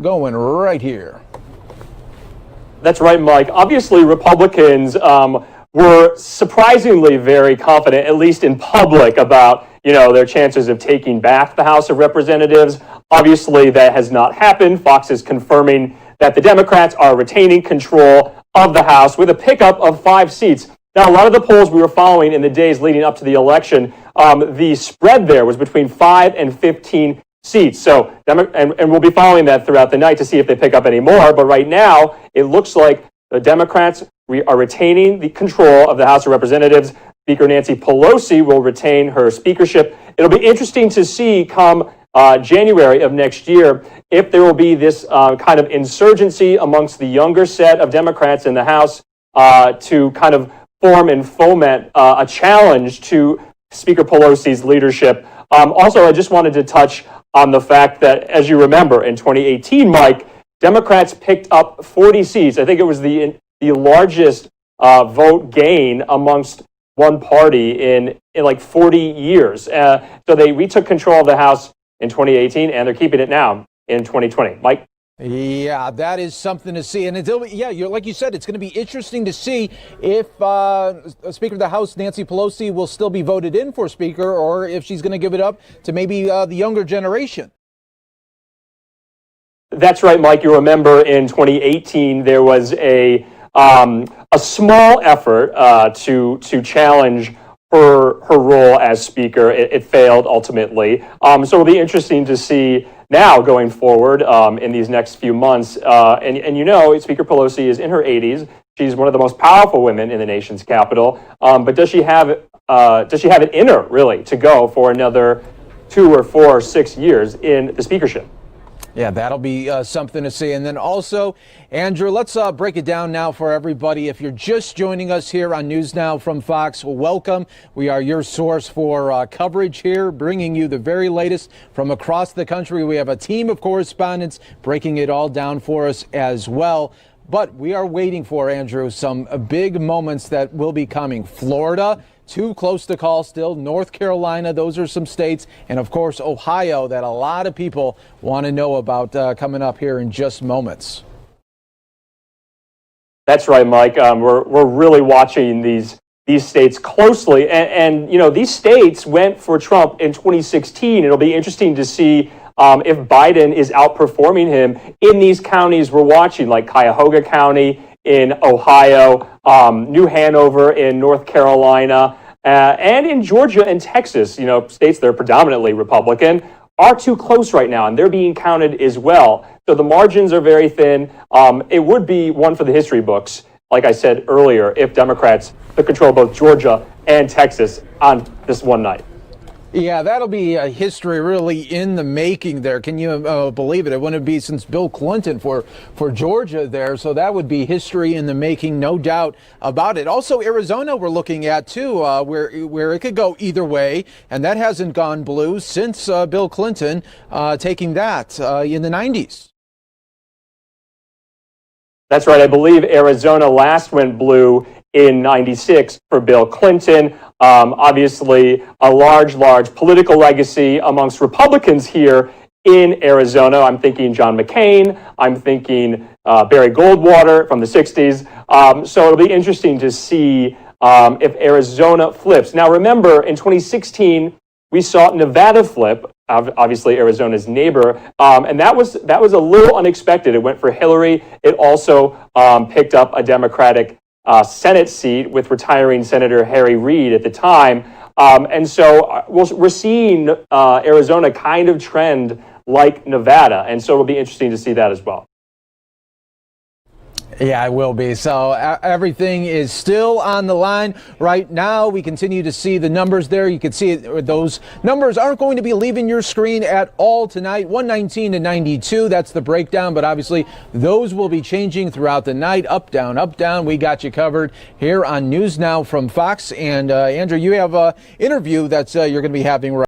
going right here. That's right, Mike. Obviously, Republicans were surprisingly very confident, at least in public, about their chances of taking back the House of Representatives. Obviously, that has not happened. Fox is confirming that the Democrats are retaining control of the House with a pickup of 5 seats. Now, a lot of the polls we were following in the days leading up to the election, the spread there was between 5 and 15 seats. So, and we'll be following that throughout the night to see if they pick up any more. But right now, it looks like the Democrats are retaining the control of the House of Representatives. Speaker Nancy Pelosi will retain her speakership. It'll be interesting to see come January of next year if there will be this kind of insurgency amongst the younger set of Democrats in the House to kind of form and foment a challenge to Speaker Pelosi's leadership. Also, I just wanted to touch on the fact that, as you remember, in 2018, Mike, Democrats picked up 40 seats. I think it was the largest vote gain amongst one party in like 40 years. So they retook control of the House in 2018, and they're keeping it now in 2020. Mike? Yeah, that is something to see. And like you said, it's going to be interesting to see if Speaker of the House, Nancy Pelosi, will still be voted in for Speaker, or if she's going to give it up to maybe the younger generation. That's right, Mike. You remember in 2018, there was a small effort to challenge her role as Speaker. It failed ultimately. So it'll be interesting to see now going forward in these next few months. And Speaker Pelosi is in her 80s. She's one of the most powerful women in the nation's capital. But does she have it in her, really, to go for another 2 or 4 or 6 years in the speakership? Yeah, that'll be something to see. And then also, Andrew, let's break it down now for everybody. If you're just joining us here on News Now from Fox, welcome. We are your source for coverage here, bringing you the very latest from across the country. We have a team of correspondents breaking it all down for us as well. But we are waiting for, Andrew, some big moments that will be coming. Florida, too close to call still. North Carolina, those are some states. And, of course, Ohio, that a lot of people want to know about coming up here in just moments. That's right, Mike. We're really watching these states closely. And these states went for Trump in 2016. It'll be interesting to see if Biden is outperforming him in these counties we're watching, like Cuyahoga County in Ohio, New Hanover in North Carolina, and in Georgia and Texas, states that are predominantly Republican, are too close right now, and they're being counted as well. So the margins are very thin. It would be one for the history books, like I said earlier, if Democrats took control of both Georgia and Texas on this one night. Yeah, that'll be a history really in the making there. Can you believe it? It wouldn't be since Bill Clinton for Georgia there. So that would be history in the making, no doubt about it. Also, Arizona we're looking at, too, where it could go either way. And that hasn't gone blue since Bill Clinton taking that in the 90s. That's right. I believe Arizona last went blue in 96 for Bill Clinton. Obviously, a large political legacy amongst Republicans here in Arizona. I'm thinking John McCain. I'm thinking Barry Goldwater from the 60s. So it'll be interesting to see if Arizona flips. Now, remember, in 2016, we saw Nevada flip, obviously Arizona's neighbor, and that was a little unexpected. It went for Hillary. It also picked up a Democratic Senate seat with retiring Senator Harry Reid at the time. And so we're seeing Arizona kind of trend like Nevada. And so it'll be interesting to see that as well. Yeah, it will be. So everything is still on the line right now. We continue to see the numbers there. You can see it. Those numbers aren't going to be leaving your screen at all tonight. 119 to 92. That's the breakdown. But obviously, those will be changing throughout the night. Up, down, up, down. We got you covered here on News Now from Fox. And Andrew, you have an interview that's you're going to be having right